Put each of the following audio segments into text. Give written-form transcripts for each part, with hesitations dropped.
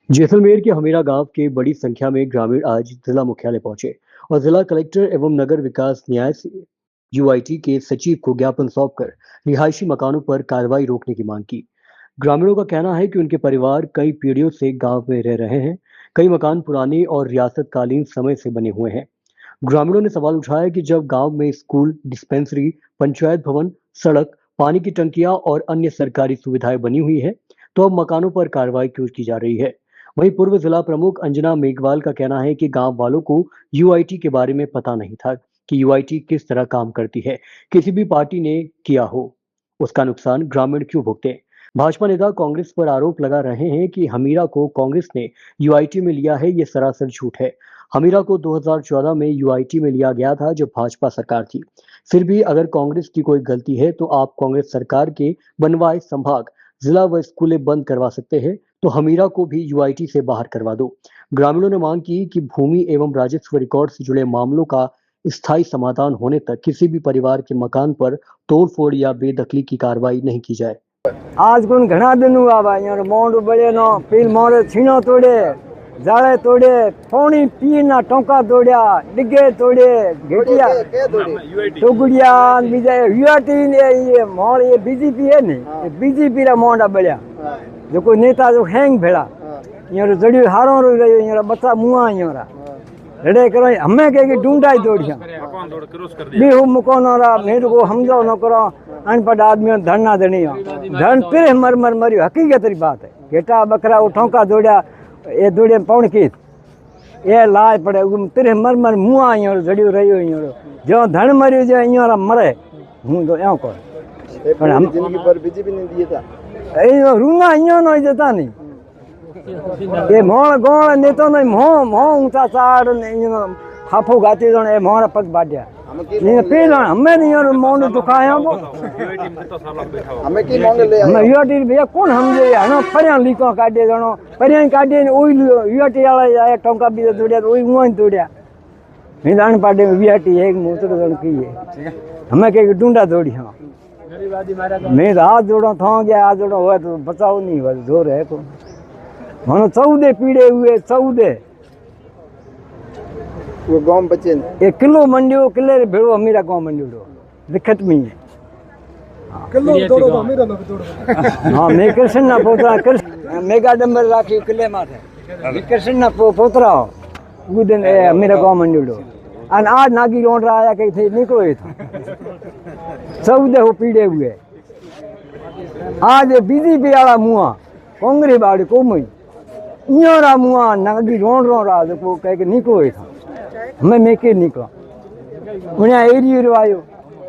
जैसलमेर के हमीरा गांव के बड़ी संख्या में ग्रामीण आज जिला मुख्यालय पहुंचे और जिला कलेक्टर एवं नगर विकास न्याय से यूआईटी के सचिव को ज्ञापन सौंपकर रिहायशी मकानों पर कार्रवाई रोकने की मांग की। ग्रामीणों का कहना है कि उनके परिवार कई पीढ़ियों से गांव में रह रहे हैं। कई मकान पुराने और रियासतकालीन समय से बने हुए हैं। ग्रामीणों ने सवाल उठाया कि जब गांव में स्कूल, डिस्पेंसरी, पंचायत भवन, सड़क, पानी की टंकियां और अन्य सरकारी सुविधाएं बनी हुई है, तो अब मकानों पर कार्रवाई क्यों की जा रही है। वहीं पूर्व जिला प्रमुख अंजना मेघवाल का कहना है कि गांव वालों को यूआईटी के बारे में पता नहीं था कि यूआईटी किस तरह काम करती है। किसी भी पार्टी ने किया हो, उसका नुकसान ग्रामीण क्यों भुगते। भाजपा नेता कांग्रेस पर आरोप लगा रहे हैं कि हमीरा को कांग्रेस ने यूआईटी में लिया है। ये सरासर झूठ है। हमीरा को 2014 में यूआईटी में लिया गया था जब भाजपा सरकार थी। फिर भी अगर कांग्रेस की कोई गलती है तो आप कांग्रेस सरकार के बनवाए संभाग, जिला व स्कूलें बंद करवा सकते हैं, तो हमीरा को भी यूआईटी से बाहर करवा दो। ग्रामीणों ने मांग की कि भूमि एवं राजस्व रिकॉर्ड से जुड़े मामलों का स्थायी समाधान होने तक किसी भी परिवार के मकान पर तोड़फोड़ या बेदखली की कार्रवाई नहीं की जाए। आज कोन घना दिन हुआ भाई यार मोंड बड़े नो पील मोरे छीनो तोड़े, जाले तोड़े, पानी पीना टोंका तोड़िया, डिगे तोड़े, घेटिया टोगुड़िया बीजा यूआईटी ने ये मोर ये बीजेपी है नहीं, ये बीजेपी रा मोंडा बढ़िया जो कोई नेता जो हैंग भेड़ा यार जड़ी हारों रो रही यार बच्चा मुआ यार रेडे करो हमें के ढूंढा ही तोड़िया बेहू मकान रा मेरे को समझो न करो अनपढ़ आदमी धरना देनी धन फिर मर मर मरी हकीकत री बात है। घेटा बकरा उठौका दौड़ा ये दौड़े पौन की ये लाज पड़े तेरे मर मर मुआ ईअं जड़ियो रहियो जो धन मरियो जो ईअं मरे हूँ तो एं कर पर हम जिंदगी पर बीजेपी ने दिए था ए रूना ईअं न देता नहीं ये मोण गोण नेतो नहीं मोह ऊंचा चाड़ ईअं हाफो गाती जण ए मोण पग बाड्या ये पेड़ हमें नहीं यार मोंड दुखाया वो हमें की मोंड ले हमें यूआईटी भैया कौन समझे हनो परिया लीको काढे जणो परिया काढे ओई यूआईटी वाला आया टोंका भी तोड़िया ओई मुंह तोड़िया निदान पाडे यूआईटी एक मोटर जण की है हमें के ढूंढा तोड़ी हां मैं हाथ जोड़ो था गया हाथ जोड़ो हुआ तो बचाओ नहीं हुआ जोर है को हनो 14 पीड़े हुए 14 वो गांव बचे एक किलो मंडियो किले भेड़ो हमीरा गांव मंडियो दिक्कत में है किलो तोड़ो हमीरा न तोड़ो हां मैं कृष्ण ना पोतरा कृष्ण मेगा डंबर राखी किले माथे कृष्ण ना पोतरा वो दिन हमीरा गांव मंडियो अन आज नागी रोड रहा आया कहीं थे निकलो ये था सब हो पीड़े हुए आज बीजेपी वाला मुआ कांग्रेस वाले को में इयारा मुआ नागी रोड रहा जो कह के निकलो ये था हमें मेके निकला उन्हें एरियो रवायो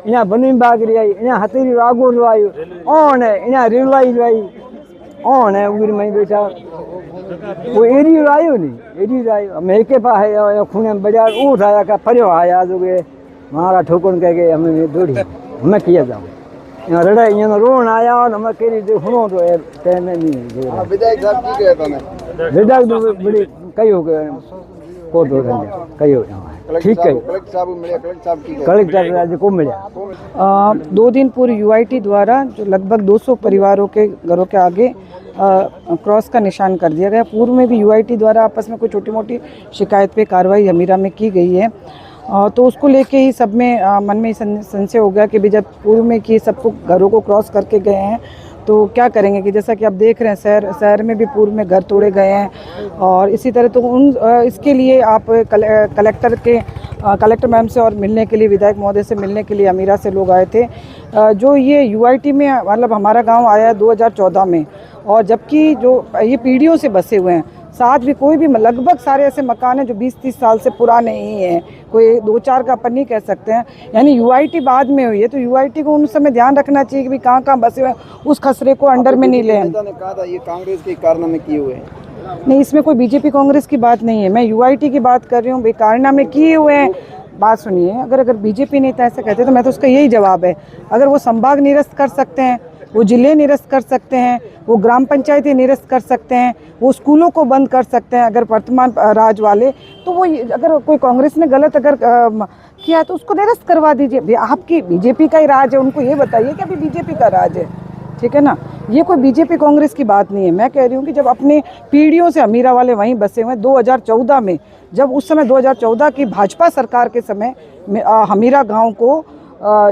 इन्हें बनी बाग रही इन्हें हथेरी रागो रवायो ऑन है इन्हें रिलाई रवाई ऑन है उगर में बेटा वो एरियो आयो नहीं एरियो आयो मेके पा है खूने बाजार ऊठ आया का फरियो आया जो के मारा ठोकन कह के हमें दौड़ी हमें किया जाऊं यहाँ रड़ा यहाँ रोन आया और हमें केरी जो सुनो तो कहने नहीं विधायक साहब की कहता मैं विधायक तो बड़ी कई हो गए को दो कई हो ठीक है कलेक्टर को मिला 2 दिन पूर्व यूआईटी द्वारा जो लगभग 200 परिवारों के घरों के आगे क्रॉस का निशान कर दिया गया। पूर्व में भी यूआईटी द्वारा आपस में कोई छोटी मोटी शिकायत पे कार्रवाई हमीरा में की गई है, तो उसको लेके ही सब में मन में संशय हो गया कि भी जब पूर्व में कि सबको घरों को क्रॉस करके गए हैं तो क्या करेंगे कि जैसा कि आप देख रहे हैं शहर में भी पूर्व में घर तोड़े गए हैं और इसी तरह तो इसके लिए आप कलेक्टर मैम से और मिलने के लिए विधायक महोदय से मिलने के लिए हमीरा से लोग आए थे। जो ये यूआईटी में मतलब हमारा गांव आया 2014 में और जबकि जो ये पीढ़ियों से बसे हुए हैं, साथ भी कोई भी लगभग सारे ऐसे मकान हैं जो 20-30 साल से पुराने ही हैं, कोई 2-4 का अपन नहीं कह सकते हैं। यानी यूआईटी बाद में हुई है तो यूआईटी को उन समय ध्यान रखना चाहिए कि भी कहाँ बसे हुए हैं, उस खसरे को अंडर में नहीं लें। कहा था ये कांग्रेस के कारनामे किए हुए हैं। नहीं, इसमें कोई बीजेपी कांग्रेस की बात नहीं है, मैं यूआईटी की बात कर रही हूँ। कारनामे किए हुए हैं, बात सुनिए, अगर बीजेपी नेता ऐसा कहते तो मैं तो उसका यही जवाब है, अगर वो संभाग निरस्त कर सकते हैं, वो जिले निरस्त कर सकते हैं, वो ग्राम पंचायतें निरस्त कर सकते हैं, वो स्कूलों को बंद कर सकते हैं अगर वर्तमान राज वाले, तो वो अगर कोई कांग्रेस ने गलत अगर किया तो उसको निरस्त करवा दीजिए। आपकी बीजेपी का ही राज है, उनको ये बताइए कि अभी बीजेपी का राज है। ठीक है ना। ये कोई बीजेपी कांग्रेस की बात नहीं है। मैं कह रही हूँ कि जब अपने पीढ़ियों से अमीरा वाले वहीं बसे हुए, 2014 में जब उस समय 2014 की भाजपा सरकार के समय में हमीरा गांव को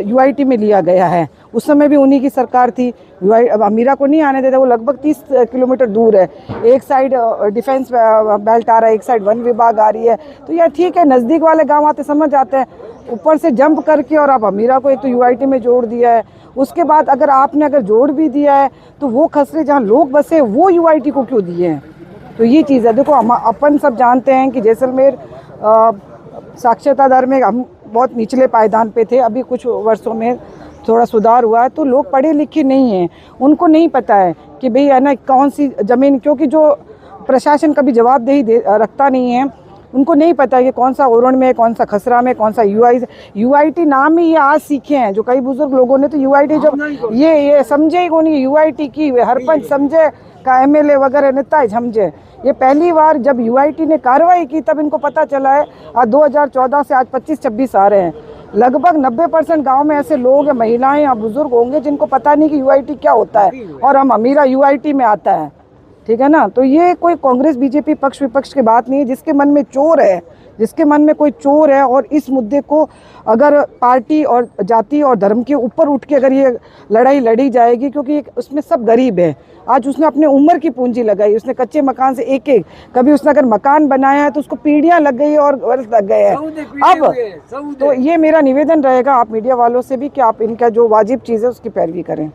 यूआईटी में लिया गया है। उस समय भी उन्हीं की सरकार थी। अब हमीरा को नहीं आने देते, वो लगभग 30 किलोमीटर दूर है। एक साइड डिफेंस बेल्ट आ रहा है, एक साइड वन विभाग आ रही है। तो यार ठीक है, नज़दीक वाले गांव आते समझ आते हैं, ऊपर से जंप करके और आप हमीरा को एक तो यूआईटी में जोड़ दिया है। उसके बाद अगर जोड़ भी दिया है तो वो खसरे जहाँ लोग बसे वो यूआईटी को क्यों दिए हैं? तो ये चीज़ है। देखो, हम अपन सब जानते हैं कि जैसलमेर साक्षरता दर में हम बहुत निचले पायदान पे थे। अभी कुछ वर्षों में थोड़ा सुधार हुआ है। तो लोग पढ़े लिखे नहीं हैं, उनको नहीं पता है कि भाई है ना कौन सी ज़मीन, क्योंकि जो प्रशासन कभी जवाबदेही रखता नहीं है, उनको नहीं पता है कि कौन सा ओरण में है, कौन सा खसरा में, कौन सा यूआईटी नाम ही ये आज सीखे हैं। जो कई बुजुर्ग लोगों ने तो यूआईटी जब ये समझे ही को नहीं, यूआईटी की हरपंच समझे का एमएलए वगैरह नेता समझे। ये पहली बार जब यूआईटी ने कार्रवाई की तब इनको पता चला है। आज 2014 से आज 25-26 आ रहे हैं, लगभग 90% गांव में ऐसे लोग हैं, महिलाएं या बुजुर्ग होंगे जिनको पता नहीं कि यूआईटी क्या होता है, और हम हमीरा यूआईटी में आता है। ठीक है ना। तो ये कोई कांग्रेस बीजेपी पक्ष विपक्ष की बात नहीं है। जिसके मन में चोर है, जिसके मन में कोई चोर है, और इस मुद्दे को अगर पार्टी और जाति और धर्म के ऊपर उठ के अगर ये लड़ाई लड़ी जाएगी, क्योंकि उसमें सब गरीब है। आज उसने अपने उम्र की पूंजी लगाई, उसने कच्चे मकान से एक कभी उसने अगर मकान बनाया है तो उसको पीढ़ियां लग गई और वर्ष लग गए हैं। अब तो ये मेरा निवेदन रहेगा आप मीडिया वालों से भी कि आप इनका जो वाजिब चीज़ है उसकी पैरवी करें।